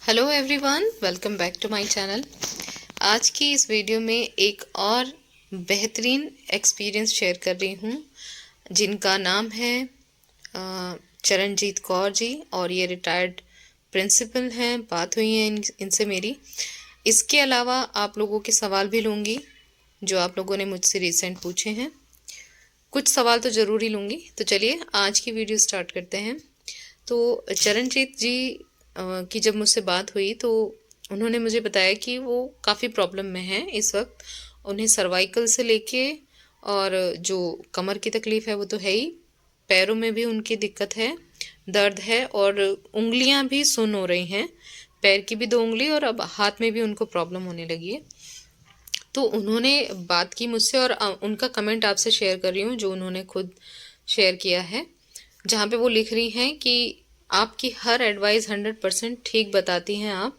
Hello everyone, welcome back to my channel. आज की इस वीडियो में एक और बेहतरीन एक्सपीरियंस शेयर कर रही हूँ जिनका नाम है चरणजीत कौर जी, और ये रिटायर्ड प्रिंसिपल हैं। बात हुई है इनसे मेरी। इसके अलावा आप लोगों के सवाल भी लूँगी जो आप लोगों ने मुझसे रिसेंट पूछे हैं। कुछ सवाल तो ज़रूर ही लूँगी। तो चलिए आज की वीडियो स्टार्ट करते हैं। तो चरणजीत जी की जब मुझसे बात हुई तो उन्होंने मुझे बताया कि वो काफ़ी प्रॉब्लम में हैं इस वक्त। उन्हें सर्वाइकल से लेके और जो कमर की तकलीफ़ है वो तो है ही, पैरों में भी उनकी दिक्कत है, दर्द है, और उंगलियां भी सुन्न हो रही हैं। पैर की भी 2 उंगली और अब हाथ में भी उनको प्रॉब्लम होने लगी है। तो उन्होंने बात की मुझसे और उनका कमेंट आपसे शेयर कर रही हूँ जो उन्होंने खुद शेयर किया है, जहाँ पे वो लिख रही हैं कि आपकी हर एडवाइस 100% ठीक बताती हैं आप।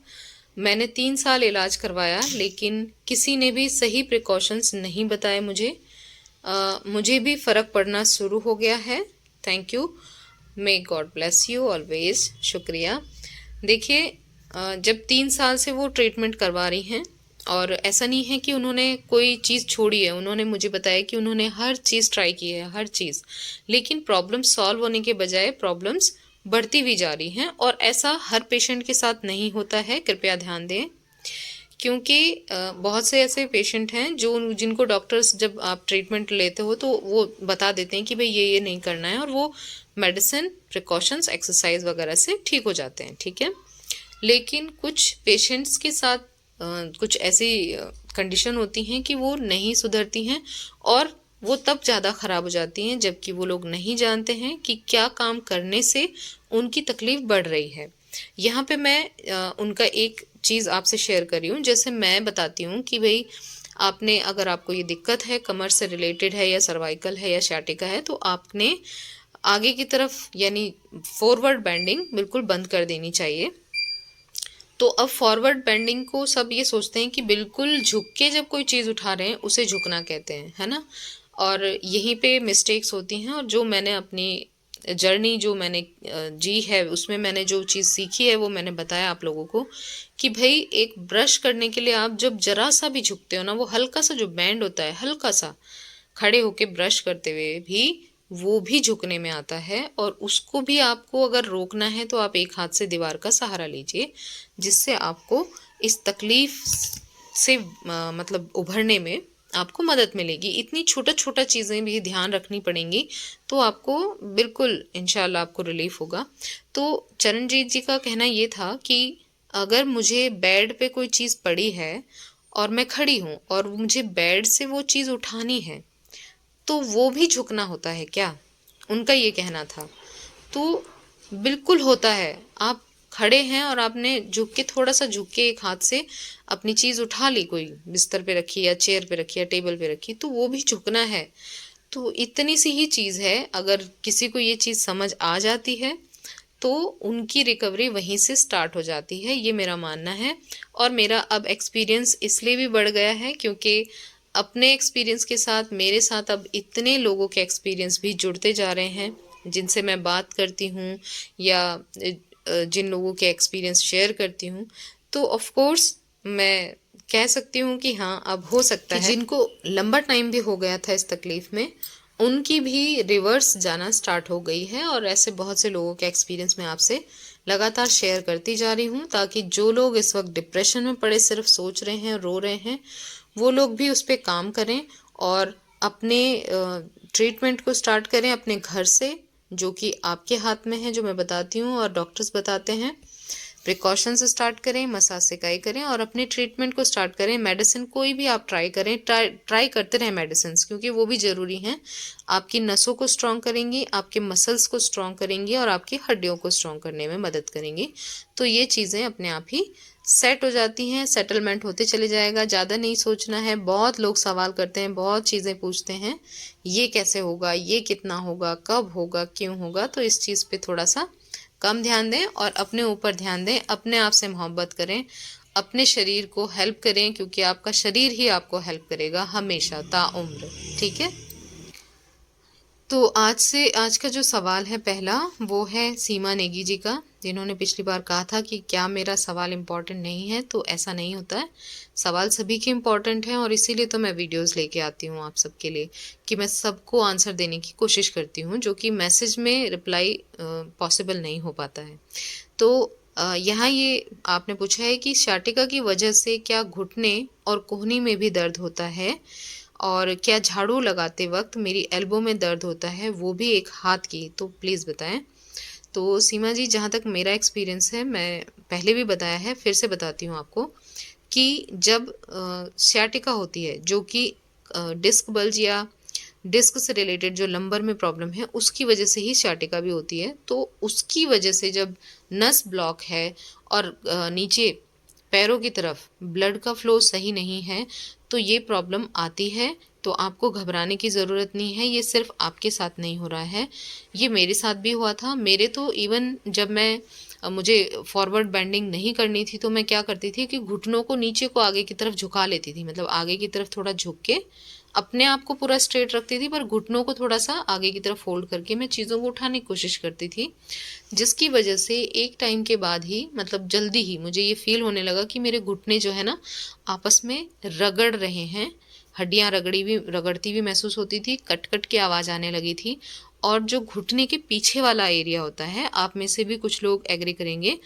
मैंने 3 साल इलाज करवाया लेकिन किसी ने भी सही प्रिकॉशंस नहीं बताए मुझे। मुझे भी फ़र्क पड़ना शुरू हो गया है। Thank you, may God bless you always. शुक्रिया। देखिए, जब 3 साल से वो ट्रीटमेंट करवा रही हैं और ऐसा नहीं है कि उन्होंने कोई चीज़ छोड़ी है। उन्होंने मुझे बताया कि उन्होंने हर चीज़ ट्राई की है, हर चीज़, लेकिन प्रॉब्लम सॉल्व होने के बजाय प्रॉब्लम्स बढ़ती हुई जा रही हैं। और ऐसा हर पेशेंट के साथ नहीं होता है, कृपया ध्यान दें। क्योंकि बहुत से ऐसे पेशेंट हैं जो जिनको डॉक्टर्स जब आप ट्रीटमेंट लेते हो तो वो बता देते हैं कि भाई ये नहीं करना है, और वो मेडिसिन, प्रिकॉशंस, एक्सरसाइज वगैरह से ठीक हो जाते हैं, ठीक है। लेकिन कुछ पेशेंट्स के साथ कुछ ऐसी कंडीशन होती हैं कि वो नहीं सुधरती हैं और वो तब ज़्यादा ख़राब हो जाती हैं, जबकि वो लोग नहीं जानते हैं कि क्या काम करने से उनकी तकलीफ़ बढ़ रही है। यहाँ पे मैं उनका एक चीज़ आपसे शेयर कर रही हूँ। जैसे मैं बताती हूँ कि भाई आपने, अगर आपको ये दिक्कत है, कमर से रिलेटेड है या सर्वाइकल है या शाटिका है, तो आपने आगे की तरफ यानी फॉरवर्ड बेंडिंग बिल्कुल बंद कर देनी चाहिए। तो अब फॉरवर्ड बेंडिंग को सब ये सोचते हैं कि बिल्कुल झुक के जब कोई चीज़ उठा रहे हैं उसे झुकना कहते हैं, है ना। और यहीं पे मिस्टेक्स होती हैं। और जो मैंने अपनी जर्नी जो मैंने जी है उसमें मैंने जो चीज़ सीखी है वो मैंने बताया आप लोगों को कि भाई एक ब्रश करने के लिए आप जब जरा सा भी झुकते हो ना, वो हल्का सा जो बैंड होता है, हल्का सा खड़े होके ब्रश करते हुए भी वो भी झुकने में आता है। और उसको भी आपको अगर रोकना है तो आप एक हाथ से दीवार का सहारा लीजिए, जिससे आपको इस तकलीफ से मतलब उभरने में आपको मदद मिलेगी। इतनी छोटा छोटा चीज़ें भी ध्यान रखनी पड़ेंगी तो आपको बिल्कुल इंशाल्लाह आपको रिलीफ होगा। तो चरणजीत जी का कहना ये था कि अगर मुझे बेड पे कोई चीज़ पड़ी है और मैं खड़ी हूँ और मुझे बेड से वो चीज़ उठानी है, तो वो भी झुकना होता है क्या? उनका ये कहना था। तो बिल्कुल होता है। आप खड़े हैं और आपने झुक के, थोड़ा सा झुक के एक हाथ से अपनी चीज़ उठा ली, कोई बिस्तर पे रखी या चेयर पे रखी या टेबल पे रखी, तो वो भी झुकना है। तो इतनी सी ही चीज़ है। अगर किसी को ये चीज़ समझ आ जाती है तो उनकी रिकवरी वहीं से स्टार्ट हो जाती है, ये मेरा मानना है। और मेरा अब एक्सपीरियंस इसलिए भी बढ़ गया है क्योंकि अपने एक्सपीरियंस के साथ मेरे साथ अब इतने लोगों के एक्सपीरियंस भी जुड़ते जा रहे हैं जिनसे मैं बात करती हूँ या जिन लोगों के एक्सपीरियंस शेयर करती हूँ। तो ऑफ कोर्स मैं कह सकती हूँ कि हाँ, अब हो सकता है जिनको लंबा टाइम भी हो गया था इस तकलीफ में, उनकी भी रिवर्स जाना स्टार्ट हो गई है। और ऐसे बहुत से लोगों के एक्सपीरियंस मैं आपसे लगातार शेयर करती जा रही हूँ, ताकि जो लोग इस वक्त डिप्रेशन में पड़े सिर्फ सोच रहे हैं, रो रहे हैं, वो लोग भी उस पर काम करें और अपने ट्रीटमेंट को स्टार्ट करें अपने घर से, जो कि आपके हाथ में है, जो मैं बताती हूँ और डॉक्टर्स बताते हैं। प्रिकॉशंस स्टार्ट करें, मसाज सिकाई करें और अपने ट्रीटमेंट को स्टार्ट करें। मेडिसिन कोई भी आप ट्राई करें, ट्राई करते रहें मेडिसिन, क्योंकि वो भी ज़रूरी हैं। आपकी नसों को स्ट्रॉन्ग करेंगी, आपके मसल्स को स्ट्रॉन्ग करेंगी और आपकी हड्डियों को स्ट्रॉन्ग करने में मदद करेंगी। तो ये चीज़ें अपने आप ही सेट हो जाती हैं, सेटलमेंट होते चले जाएगा। ज़्यादा नहीं सोचना है। बहुत लोग सवाल करते हैं, बहुत चीज़ें पूछते हैं, ये कैसे होगा, ये कितना होगा, कब होगा, क्यों होगा। तो इस चीज़ पे थोड़ा सा कम ध्यान दें और अपने ऊपर ध्यान दें, अपने आप से मोहब्बत करें, अपने शरीर को हेल्प करें, क्योंकि आपका शरीर ही आपको हेल्प करेगा हमेशा ताउम्र, ठीक है। तो आज का जो सवाल है पहला, वो है सीमा नेगी जी का, जिन्होंने पिछली बार कहा था कि क्या मेरा सवाल इम्पोर्टेंट नहीं है। तो ऐसा नहीं होता है, सवाल सभी के इम्पोर्टेंट हैं और इसीलिए तो मैं वीडियोस लेके आती हूँ आप सबके लिए, कि मैं सबको आंसर देने की कोशिश करती हूँ, जो कि मैसेज में रिप्लाई पॉसिबल नहीं हो पाता है। तो यहाँ ये आपने पूछा है कि शाटिका की वजह से क्या घुटने और कोहनी में भी दर्द होता है, और क्या झाड़ू लगाते वक्त मेरी एल्बो में दर्द होता है, वो भी एक हाथ की, तो प्लीज़ बताएं। तो सीमा जी, जहाँ तक मेरा एक्सपीरियंस है, मैं पहले भी बताया है, फिर से बताती हूँ आपको, कि जब sciatica होती है, जो कि डिस्क बल्ज या डिस्क से रिलेटेड जो लंबर में प्रॉब्लम है, उसकी वजह से ही sciatica भी होती है। तो उसकी वजह से जब नस ब्लॉक है और नीचे पैरों की तरफ ब्लड का फ्लो सही नहीं है, तो ये प्रॉब्लम आती है। तो आपको घबराने की ज़रूरत नहीं है, ये सिर्फ आपके साथ नहीं हो रहा है, ये मेरे साथ भी हुआ था। मेरे तो इवन जब मैं मुझे फॉरवर्ड बेंडिंग नहीं करनी थी, तो मैं क्या करती थी कि घुटनों को नीचे को आगे की तरफ झुका लेती थी, मतलब आगे की तरफ थोड़ा झुक के अपने आप को पूरा स्ट्रेट रखती थी, पर घुटनों को थोड़ा सा आगे की तरफ फोल्ड करके मैं चीज़ों को उठाने की कोशिश करती थी, जिसकी वजह से एक टाइम के बाद ही, मतलब जल्दी ही, मुझे ये फील होने लगा कि मेरे घुटने जो है ना आपस में रगड़ रहे हैं, हड्डियां रगड़ती भी महसूस होती थी, कट कट की आवाज़ आने लगी थी। और जो घुटने के पीछे वाला एरिया होता है, आप में से भी कुछ लोग एग्री करेंगे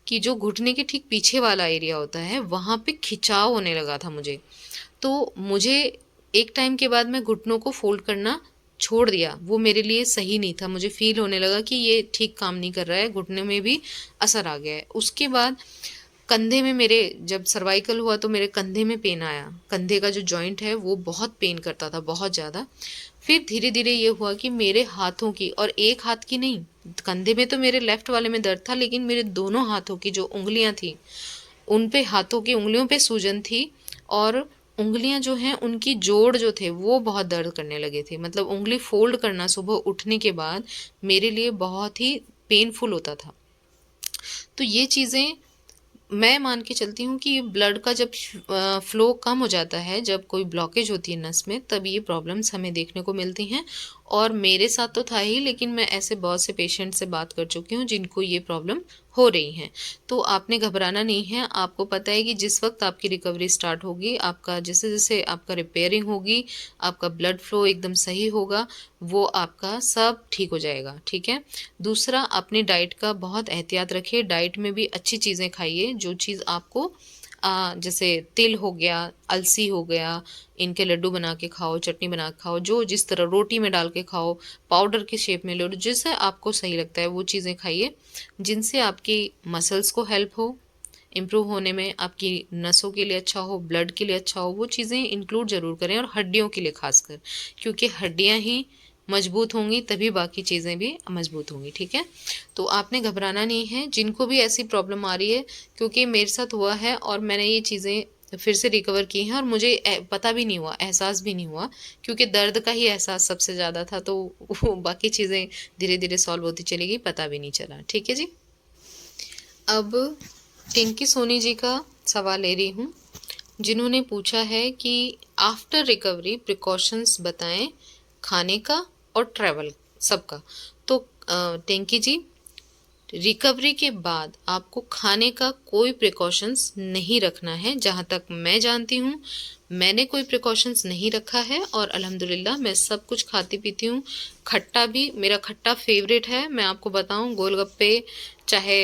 कि जो घुटने के ठीक पीछे वाला एरिया होता है, वहाँ पे खिंचाव होने लगा था मुझे। तो मुझे एक टाइम के बाद मैं घुटनों को फोल्ड करना छोड़ दिया, वो मेरे लिए सही नहीं था। मुझे फील होने लगा कि ये ठीक काम नहीं कर रहा है, घुटने में भी असर आ गया है। उसके बाद कंधे में मेरे जब सर्वाइकल हुआ, तो मेरे कंधे में पेन आया, कंधे का जो जॉइंट है वो बहुत पेन करता था, बहुत ज़्यादा। फिर धीरे धीरे ये हुआ कि मेरे हाथों की, और एक हाथ की नहीं, कंधे में तो मेरे लेफ्ट वाले में दर्द था, लेकिन मेरे दोनों हाथों की जो उंगलियां थी, उन पे, हाथों की उंगलियों पे सूजन थी, और उंगलियां जो हैं उनकी जोड़ जो थे वो बहुत दर्द करने लगे थे। मतलब उंगली फोल्ड करना सुबह उठने के बाद मेरे लिए बहुत ही पेनफुल होता था। तो ये चीज़ें मैं मान के चलती हूँ कि ब्लड का जब फ्लो कम हो जाता है, जब कोई ब्लॉकेज होती है नस में, तब ये प्रॉब्लम्स हमें देखने को मिलती हैं। और मेरे साथ तो था ही, लेकिन मैं ऐसे बहुत से पेशेंट से बात कर चुकी हूँ जिनको ये प्रॉब्लम हो रही हैं। तो आपने घबराना नहीं है, आपको पता है कि जिस वक्त आपकी रिकवरी स्टार्ट होगी, आपका जैसे जैसे आपका रिपेयरिंग होगी, आपका ब्लड फ्लो एकदम सही होगा, वो आपका सब ठीक हो जाएगा, ठीक है। दूसरा, अपनी डाइट का बहुत एहतियात रखिए, डाइट में भी अच्छी चीज़ें खाइए, जो चीज़ आपको जैसे तिल हो गया, अलसी हो गया, इनके लड्डू बना के खाओ, चटनी बना के खाओ, जो जिस तरह रोटी में डाल के खाओ, पाउडर की शेप में लो, जैसे आपको सही लगता है वो चीज़ें खाइए, जिनसे आपकी मसल्स को हेल्प हो इम्प्रूव होने में, आपकी नसों के लिए अच्छा हो, ब्लड के लिए अच्छा हो। वो चीज़ें इंक्लूड ज़रूर करें, और हड्डियों के लिए खासकर, क्योंकि हड्डियाँ ही मजबूत होंगी तभी बाकी चीज़ें भी मजबूत होंगी, ठीक है। तो आपने घबराना नहीं है, जिनको भी ऐसी प्रॉब्लम आ रही है, क्योंकि मेरे साथ हुआ है और मैंने ये चीज़ें फिर से रिकवर की हैं, और मुझे पता भी नहीं हुआ, एहसास भी नहीं हुआ, क्योंकि दर्द का ही एहसास सबसे ज़्यादा था। तो बाकी चीज़ें धीरे धीरे सॉल्व होती चली गई, पता भी नहीं चला, ठीक है जी। अब टिंकी सोनी जी का सवाल ले रही हूँ, जिन्होंने पूछा है कि आफ्टर रिकवरी प्रिकॉशंस बताएं, खाने का और ट्रैवल सबका। तो टिंकी जी, रिकवरी के बाद आपको खाने का कोई प्रिकॉशंस नहीं रखना है, जहाँ तक मैं जानती हूँ। मैंने कोई प्रिकॉशंस नहीं रखा है, और अल्हम्दुलिल्लाह मैं सब कुछ खाती पीती हूँ। खट्टा भी, मेरा खट्टा फेवरेट है, मैं आपको बताऊँ, गोलगप्पे, चाहे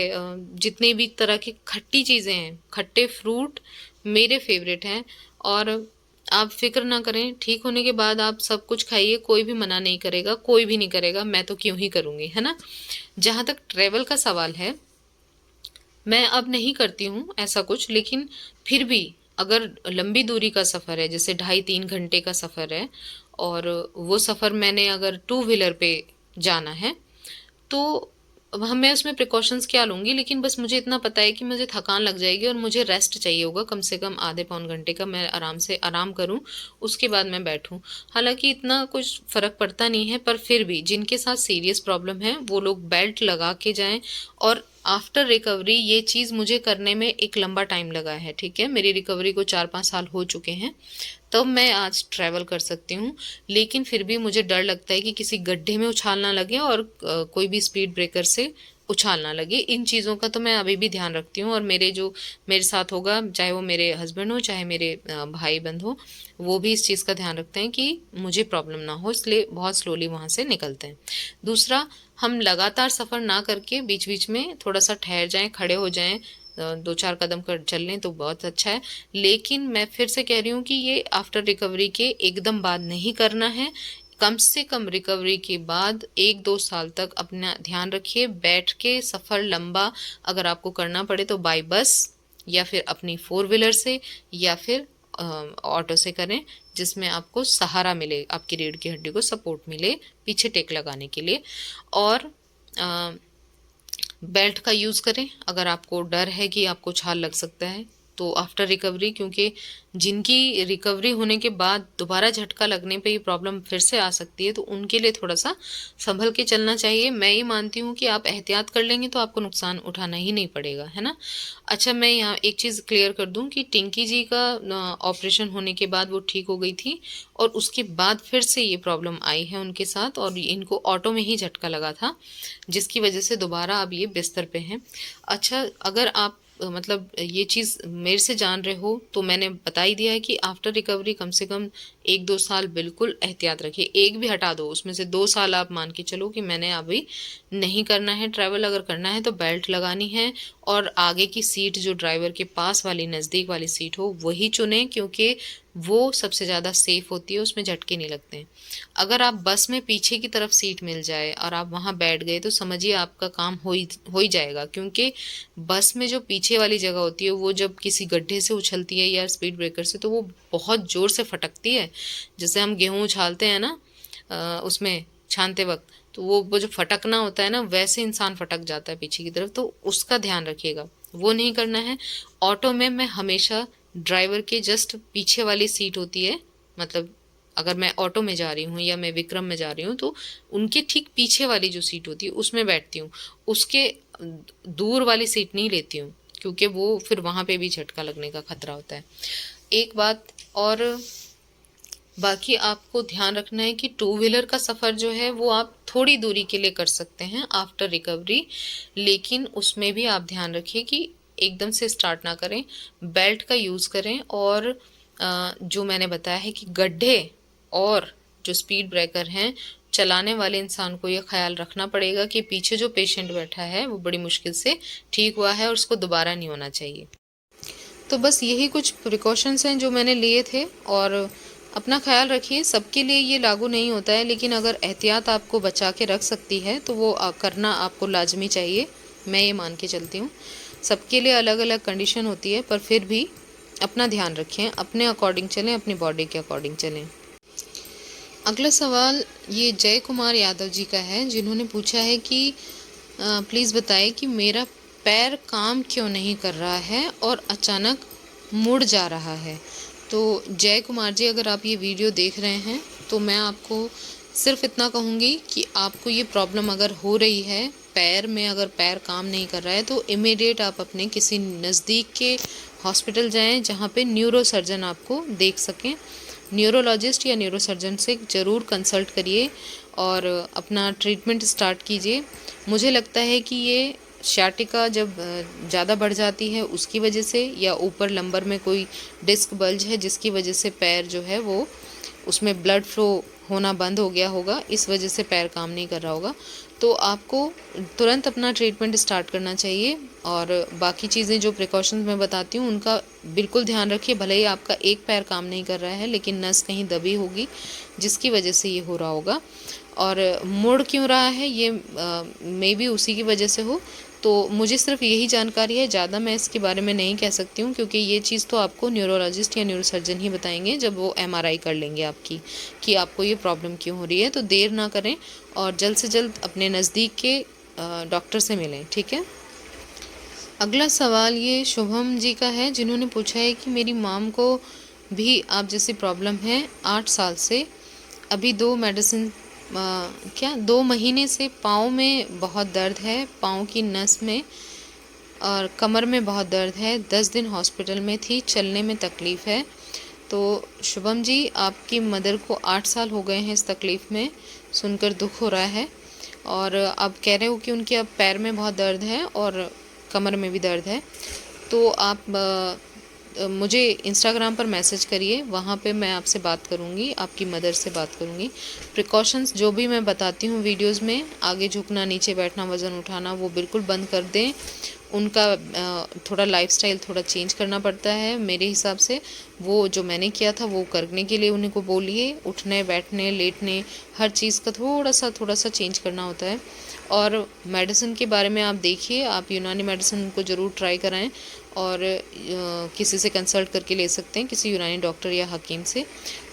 जितनी भी तरह की खट्टी चीज़ें हैं, खट्टे फ्रूट मेरे फेवरेट हैं। और आप फिक्र ना करें, ठीक होने के बाद आप सब कुछ खाइए, कोई भी मना नहीं करेगा, कोई भी नहीं करेगा, मैं तो क्यों ही करूँगी, है ना। जहाँ तक ट्रैवल का सवाल है, मैं अब नहीं करती हूँ ऐसा कुछ, लेकिन फिर भी अगर लंबी दूरी का सफ़र है, जैसे 2.5-3 घंटे का सफ़र है, और वो सफ़र मैंने अगर टू व्हीलर पे जाना है, तो वहाँ मैं उसमें प्रिकॉशंस क्या लूँगी, लेकिन बस मुझे इतना पता है कि मुझे थकान लग जाएगी और मुझे रेस्ट चाहिए होगा, कम से कम आधे पौन घंटे का मैं आराम से आराम करूँ, उसके बाद मैं बैठूँ। हालांकि इतना कुछ फ़र्क पड़ता नहीं है, पर फिर भी जिनके साथ सीरियस प्रॉब्लम है वो लोग बेल्ट लगा के जाएं, और आफ्टर रिकवरी ये चीज़ मुझे करने में एक लंबा टाइम लगा है, ठीक है। मेरी रिकवरी को 4-5 साल हो चुके हैं, तब मैं आज ट्रैवल कर सकती हूँ। लेकिन फिर भी मुझे डर लगता है कि किसी गड्ढे में उछाल ना लगे और कोई भी स्पीड ब्रेकर से उछाल ना लगे। इन चीज़ों का तो मैं अभी भी ध्यान रखती हूँ, और मेरे साथ होगा, चाहे वो मेरे हस्बैंड हो चाहे मेरे भाई बंद हो, वो भी इस चीज़ का ध्यान रखते हैं कि मुझे प्रॉब्लम ना हो, इसलिए बहुत स्लोली वहाँ से निकलते हैं। दूसरा, हम लगातार सफ़र ना करके बीच बीच में थोड़ा सा ठहर जाएं, खड़े हो जाएं, 2-4 कदम कर चल लें तो बहुत अच्छा है। लेकिन मैं फिर से कह रही हूँ कि ये आफ्टर रिकवरी के एकदम बाद नहीं करना है। कम से कम रिकवरी के बाद 1-2 साल तक अपना ध्यान रखिए। बैठ के सफ़र लंबा अगर आपको करना पड़े तो बाय बस, या फिर अपनी 4 व्हीलर से, या फिर ऑटो से करें, जिसमें आपको सहारा मिले, आपकी रीढ़ की हड्डी को सपोर्ट मिले पीछे टेक लगाने के लिए। और बेल्ट का यूज़ करें अगर आपको डर है कि आपको छाल लग सकता है तो आफ्टर रिकवरी, क्योंकि जिनकी रिकवरी होने के बाद दोबारा झटका लगने पे ये प्रॉब्लम फिर से आ सकती है, तो उनके लिए थोड़ा सा संभल के चलना चाहिए। मैं ये मानती हूँ कि आप एहतियात कर लेंगे तो आपको नुकसान उठाना ही नहीं पड़ेगा, है ना। अच्छा, मैं यहाँ एक चीज़ क्लियर कर दूँ कि टिंकी जी का ऑपरेशन होने के बाद वो ठीक हो गई थी, और उसके बाद फिर से ये प्रॉब्लम आई है उनके साथ, और इनको ऑटो में ही झटका लगा था, जिसकी वजह से दोबारा अब ये बिस्तर पे हैं। अच्छा, अगर आप मतलब ये चीज़ मेरे से जान रहे हो तो मैंने बता ही दिया है कि आफ्टर रिकवरी कम से कम 1-2 साल बिल्कुल एहतियात रखिए। एक भी हटा दो, उसमें से 2 साल आप मान के चलो कि मैंने अभी नहीं करना है ट्रैवल। अगर करना है तो बेल्ट लगानी है, और आगे की सीट जो ड्राइवर के पास वाली नज़दीक वाली सीट हो वही चुनें, क्योंकि वो सबसे ज़्यादा सेफ़ होती है, उसमें झटके नहीं लगते हैं। अगर आप बस में पीछे की तरफ सीट मिल जाए और आप वहाँ बैठ गए तो समझिए आपका काम हो ही जाएगा, क्योंकि बस में जो पीछे वाली जगह होती है वो जब किसी गड्ढे से उछलती है या स्पीड ब्रेकर से, तो वो बहुत ज़ोर से फटकती है। जैसे हम गेहूँ उछालते हैं ना, उसमें छानते वक्त, तो वो जो फटकना होता है ना, वैसे इंसान फटक जाता है पीछे की तरफ, तो उसका ध्यान रखिएगा, वो नहीं करना है। ऑटो में मैं हमेशा ड्राइवर के जस्ट पीछे वाली सीट होती है, मतलब अगर मैं ऑटो में जा रही हूँ या मैं विक्रम में जा रही हूँ तो उनके ठीक पीछे वाली जो सीट होती है उसमें बैठती हूँ, उसके दूर वाली सीट नहीं लेती हूँ, क्योंकि वो फिर वहाँ पे भी झटका लगने का खतरा होता है। एक बात और बाकी आपको ध्यान रखना है कि 2 व्हीलर का सफ़र जो है वो आप थोड़ी दूरी के लिए कर सकते हैं आफ्टर रिकवरी, लेकिन उसमें भी आप ध्यान रखिए कि एकदम से स्टार्ट ना करें, बेल्ट का यूज़ करें। और जो मैंने बताया है कि गड्ढे और जो स्पीड ब्रेकर हैं, चलाने वाले इंसान को ये ख्याल रखना पड़ेगा कि पीछे जो पेशेंट बैठा है वो बड़ी मुश्किल से ठीक हुआ है और उसको दोबारा नहीं होना चाहिए। तो बस यही कुछ प्रिकॉशंस हैं जो मैंने लिए थे, और अपना ख्याल रखिए। सबके लिए ये लागू नहीं होता है, लेकिन अगर एहतियात आपको बचा के रख सकती है तो वो करना आपको लाजमी चाहिए। मैं ये मान के चलती हूँ। सबके लिए अलग अलग कंडीशन होती है, पर फिर भी अपना ध्यान रखें, अपने अकॉर्डिंग चलें, अपनी बॉडी के अकॉर्डिंग चलें। अगला सवाल ये जय कुमार यादव जी का है, जिन्होंने पूछा है कि प्लीज़ बताएं कि मेरा पैर काम क्यों नहीं कर रहा है और अचानक मुड़ जा रहा है। तो जय कुमार जी, अगर आप ये वीडियो देख रहे हैं तो मैं आपको सिर्फ इतना कहूँगी कि आपको ये प्रॉब्लम अगर हो रही है पैर में, अगर पैर काम नहीं कर रहा है, तो इमीडिएट आप अपने किसी नज़दीक के हॉस्पिटल जाएं जहाँ पे न्यूरो सर्जन आपको देख सकें। न्यूरोलॉजिस्ट या न्यूरो सर्जन से ज़रूर कंसल्ट करिए और अपना ट्रीटमेंट स्टार्ट कीजिए। मुझे लगता है कि ये शाटिका जब ज़्यादा बढ़ जाती है उसकी वजह से, या ऊपर लंबर में कोई डिस्क बल्ज है जिसकी वजह से पैर जो है वो उसमें ब्लड फ्लो होना बंद हो गया होगा, इस वजह से पैर काम नहीं कर रहा होगा, तो आपको तुरंत अपना ट्रीटमेंट स्टार्ट करना चाहिए। और बाकी चीज़ें जो प्रिकॉशंस मैं बताती हूँ उनका बिल्कुल ध्यान रखिए। भले ही आपका एक पैर काम नहीं कर रहा है, लेकिन नस कहीं दबी होगी जिसकी वजह से ये हो रहा होगा। और मुड़ क्यों रहा है, ये मे बी उसी की वजह से हो। तो मुझे सिर्फ यही जानकारी है, ज़्यादा मैं इसके बारे में नहीं कह सकती हूँ, क्योंकि ये चीज़ तो आपको न्यूरोलॉजिस्ट या न्यूरोसर्जन ही बताएंगे जब वो एमआरआई कर लेंगे आपकी, कि आपको ये प्रॉब्लम क्यों हो रही है। तो देर ना करें और जल्द से जल्द अपने नज़दीक के डॉक्टर से मिलें, ठीक है। अगला सवाल ये शुभम जी का है, जिन्होंने पूछा है कि मेरी माम को भी आप जैसी प्रॉब्लम है 8 साल से, अभी 2 महीने से पाँव में बहुत दर्द है, पाँव की नस में और कमर में बहुत दर्द है, 10 दिन हॉस्पिटल में थी, चलने में तकलीफ़ है। तो शुभम जी, आपकी मदर को 8 साल हो गए हैं इस तकलीफ़ में, सुनकर दुख हो रहा है। और आप कह रहे हो कि उनके अब पैर में बहुत दर्द है और कमर में भी दर्द है। तो आप मुझे इंस्टाग्राम पर मैसेज करिए, वहाँ पे मैं आपसे बात करूँगी, आपकी मदर से बात करूँगी। प्रिकॉशंस जो भी मैं बताती हूँ वीडियोस में, आगे झुकना, नीचे बैठना, वज़न उठाना, वो बिल्कुल बंद कर दें। उनका थोड़ा लाइफस्टाइल थोड़ा चेंज करना पड़ता है मेरे हिसाब से। वो जो मैंने किया था वो करने के लिए उन्हीं को बोलिए, उठने बैठने लेटने हर चीज़ का थोड़ा सा चेंज करना होता है। और मेडिसिन के बारे में आप देखिए, आप यूनानी मेडिसिन उनको ज़रूर ट्राई कराएं और किसी से कंसल्ट करके ले सकते हैं, किसी यूनानी डॉक्टर या हकीम से।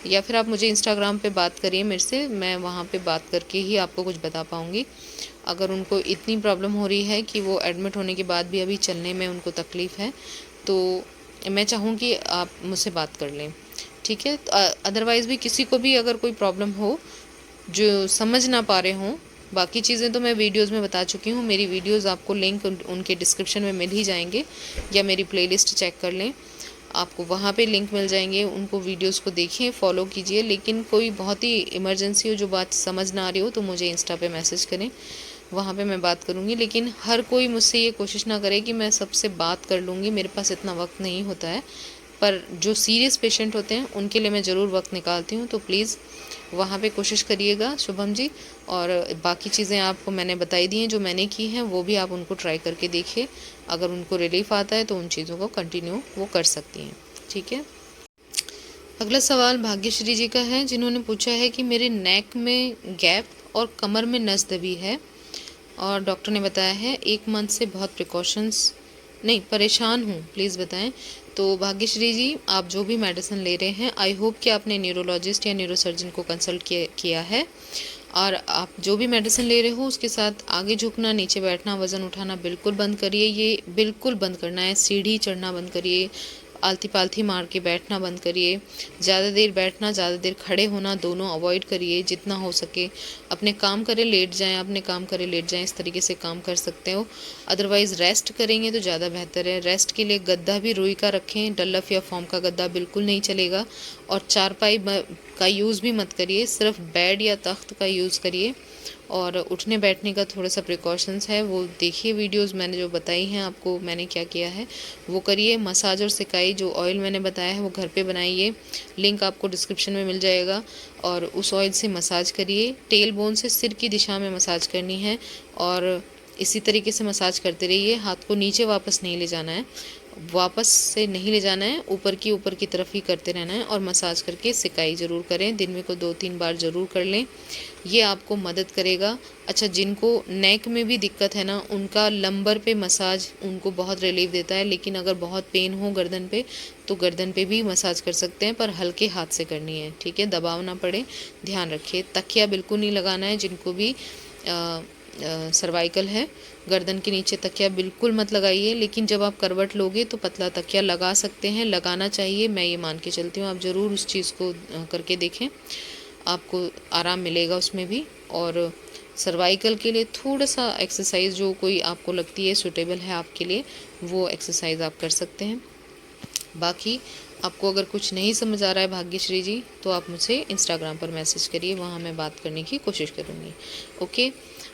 या फिर आप मुझे इंस्टाग्राम पे बात करिए मेरे से, मैं वहाँ पे बात करके ही आपको कुछ बता पाऊँगी। अगर उनको इतनी प्रॉब्लम हो रही है कि वो एडमिट होने के बाद भी अभी चलने में उनको तकलीफ़ है, तो मैं चाहूँगी आप मुझसे बात कर लें, ठीक है। अदरवाइज़ भी किसी को भी अगर कोई प्रॉब्लम हो जो समझ ना पा रहे हों, बाकी चीज़ें तो मैं वीडियोस में बता चुकी हूँ। मेरी वीडियोस आपको लिंक उनके डिस्क्रिप्शन में मिल ही जाएंगे, या मेरी प्लेलिस्ट चेक कर लें, आपको वहाँ पे लिंक मिल जाएंगे। उनको वीडियोस को देखिए, फॉलो कीजिए। लेकिन कोई बहुत ही इमरजेंसी हो, जो बात समझ ना आ रही हो, तो मुझे इंस्टा पे मैसेज करें, वहाँ पे मैं बात करूँगी। लेकिन हर कोई मुझसे ये कोशिश ना करे कि मैं सबसे बात कर लूँगी, मेरे पास इतना वक्त नहीं होता है। पर जो सीरियस पेशेंट होते हैं उनके लिए मैं ज़रूर वक्त निकालती हूँ। तो प्लीज़ वहाँ पे कोशिश करिएगा शुभम जी। और बाकी चीज़ें आपको मैंने बताई दी हैं, जो मैंने की हैं वो भी आप उनको ट्राई करके देखिए। अगर उनको रिलीफ आता है तो उन चीज़ों को कंटिन्यू वो कर सकती हैं, ठीक है। अगला सवाल भाग्यश्री जी का है, जिन्होंने पूछा है कि मेरे नेक में गैप और कमर में नस दबी है, और डॉक्टर ने बताया है 1 मंथ से बहुत प्रिकॉशंस नहीं, परेशान हूँ, प्लीज़ बताएं। तो भाग्यश्री जी, आप जो भी मेडिसिन ले रहे हैं, आई होप कि आपने न्यूरोलॉजिस्ट या न्यूरोसर्जन को कंसल्ट किया है। और आप जो भी मेडिसिन ले रहे हो उसके साथ आगे झुकना, नीचे बैठना, वज़न उठाना बिल्कुल बंद करिए। ये बिल्कुल बंद करना है। सीढ़ी चढ़ना बंद करिए, आलती पालथी मार के बैठना बंद करिए। ज़्यादा देर बैठना, ज़्यादा देर खड़े होना, दोनों अवॉइड करिए जितना हो सके। अपने काम करें लेट जाएं, अपने काम करें लेट जाएं, इस तरीके से काम कर सकते हो। अदरवाइज़ रेस्ट करेंगे तो ज़्यादा बेहतर है। रेस्ट के लिए गद्दा भी रुई का रखें, डल्लफ या फॉर्म का गद्दा बिल्कुल नहीं चलेगा। और चारपाई का यूज़ भी मत करिए, सिर्फ बेड या तख्त का यूज़ करिए। और उठने बैठने का थोड़ा सा प्रिकॉशंस है, वो देखिए वीडियोस मैंने जो बताई हैं आपको, मैंने क्या किया है वो करिए। मसाज और सिकाई, जो ऑयल मैंने बताया है वो घर पे बनाइए, लिंक आपको डिस्क्रिप्शन में मिल जाएगा। और उस ऑयल से मसाज करिए। टेल बोन से सिर की दिशा में मसाज करनी है, और इसी तरीके से मसाज करते रहिए। हाथ को नीचे वापस नहीं ले जाना है, वापस से नहीं ले जाना है, ऊपर की तरफ ही करते रहना है। और मसाज करके सिकाई ज़रूर करें, दिन में को 2-3 बार ज़रूर कर लें, ये आपको मदद करेगा। अच्छा, जिनको नेक में भी दिक्कत है ना, उनका लंबर पे मसाज उनको बहुत रिलीफ देता है। लेकिन अगर बहुत पेन हो गर्दन पे, तो गर्दन पे भी मसाज कर सकते हैं, पर हल्के हाथ से करनी है, ठीक है, दबाव ना पड़े, ध्यान रखिए। तकिया बिल्कुल नहीं लगाना है, जिनको भी सर्वाइकल है, गर्दन के नीचे तकिया बिल्कुल मत लगाइए। लेकिन जब आप करवट लोगे तो पतला तकिया लगा सकते हैं, लगाना चाहिए, मैं ये मान के चलती हूँ। आप ज़रूर उस चीज़ को करके देखें, आपको आराम मिलेगा उसमें भी। और सर्वाइकल के लिए थोड़ा सा एक्सरसाइज जो कोई आपको लगती है सूटेबल है आपके लिए, वो एक्सरसाइज आप कर सकते हैं। बाकी आपको अगर कुछ नहीं समझ आ रहा है भाग्यश्री जी, तो आप मुझे इंस्टाग्राम पर मैसेज करिए, वहाँ मैं बात करने की कोशिश करूँगी, ओके।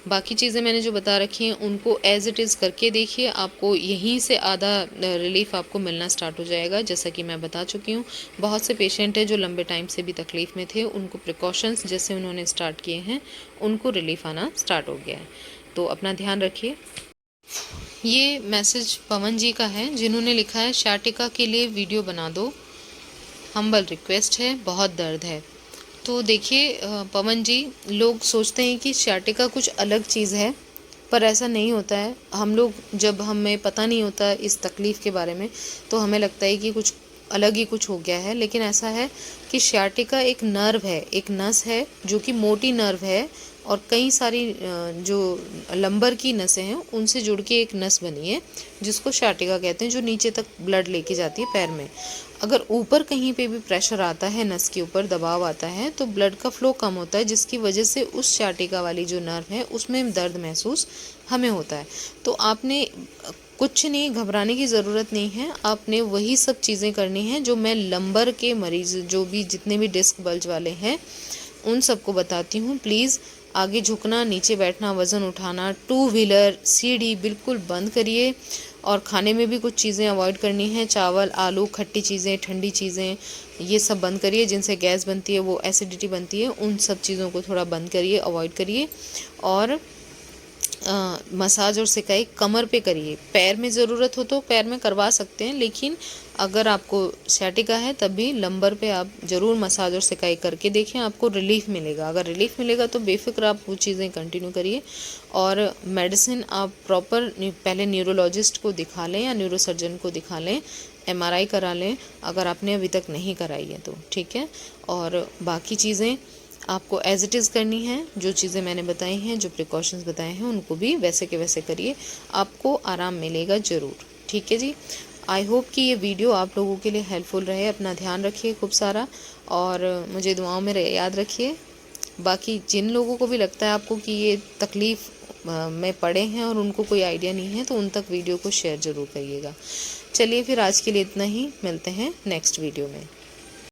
बाकी चीज़ें मैंने जो बता रखी हैं उनको एज़ इट इज़ करके देखिए, आपको यहीं से आधा रिलीफ आपको मिलना स्टार्ट हो जाएगा। जैसा कि मैं बता चुकी हूँ, बहुत से पेशेंट हैं जो लंबे टाइम से भी तकलीफ़ में थे, उनको प्रिकॉशंस जैसे उन्होंने स्टार्ट किए हैं, उनको रिलीफ आना स्टार्ट हो गया है। तो अपना ध्यान रखिए। ये मैसेज पवन जी का है, जिन्होंने लिखा है शाटिका के लिए वीडियो बना दो, हम्बल रिक्वेस्ट है, बहुत दर्द है। तो देखिए पवन जी, लोग सोचते हैं कि शाटिका कुछ अलग चीज़ है, पर ऐसा नहीं होता है। हम लोग जब हमें पता नहीं होता इस तकलीफ़ के बारे में, तो हमें लगता है कि कुछ अलग ही कुछ हो गया है। लेकिन ऐसा है कि शाटिका एक नर्व है, एक नस है, जो कि मोटी नर्व है, और कई सारी जो लंबर की नसें हैं उनसे जुड़ के एक नस बनी है, जिसको शाटिका कहते हैं, जो नीचे तक ब्लड लेके जाती है पैर में। अगर ऊपर कहीं पे भी प्रेशर आता है, नस के ऊपर दबाव आता है, तो ब्लड का फ्लो कम होता है, जिसकी वजह से उस शाटिका वाली जो नर्व है उसमें दर्द महसूस हमें होता है। तो आपने कुछ नहीं, घबराने की ज़रूरत नहीं है। आपने वही सब चीज़ें करनी हैं जो मैं लंबर के मरीज़, जो भी जितने भी डिस्क बल्ज वाले हैं उन सबको बताती हूँ। प्लीज़ आगे झुकना, नीचे बैठना, वज़न उठाना, टू व्हीलर, सीढ़ी बिल्कुल बंद करिए। और खाने में भी कुछ चीज़ें अवॉइड करनी है, चावल, आलू, खट्टी चीज़ें, ठंडी चीज़ें, ये सब बंद करिए। जिनसे गैस बनती है, वो एसिडिटी बनती है, उन सब चीज़ों को थोड़ा बंद करिए, अवॉइड करिए। और मसाज और सिकाई कमर पे करिए। पैर में ज़रूरत हो तो पैर में करवा सकते हैं, लेकिन अगर आपको सciatica है तब भी लंबर पे आप ज़रूर मसाज और सिकाई करके देखें, आपको रिलीफ मिलेगा। अगर रिलीफ मिलेगा तो बेफिक्र आप वो चीज़ें कंटिन्यू करिए। और मेडिसिन आप प्रॉपर पहले न्यूरोलॉजिस्ट को दिखा लें या न्यूरोसर्जन को दिखा लें, MRI करा लें अगर आपने अभी तक नहीं कराई है तो, ठीक है। और बाकी चीज़ें आपको एज इट इज़ करनी है। जो चीज़ें मैंने बताई हैं, जो प्रिकॉशंस बताए हैं, उनको भी वैसे के वैसे करिए, आपको आराम मिलेगा ज़रूर, ठीक है जी। आई होप कि ये वीडियो आप लोगों के लिए हेल्पफुल रहे। अपना ध्यान रखिए खूब सारा, और मुझे दुआओं में याद रखिए। बाकी जिन लोगों को भी लगता है आपको कि ये तकलीफ़ में पड़े हैं और उनको कोई आइडिया नहीं है, तो उन तक वीडियो को शेयर ज़रूर करिएगा। चलिए फिर आज के लिए इतना ही, मिलते हैं नेक्स्ट वीडियो में।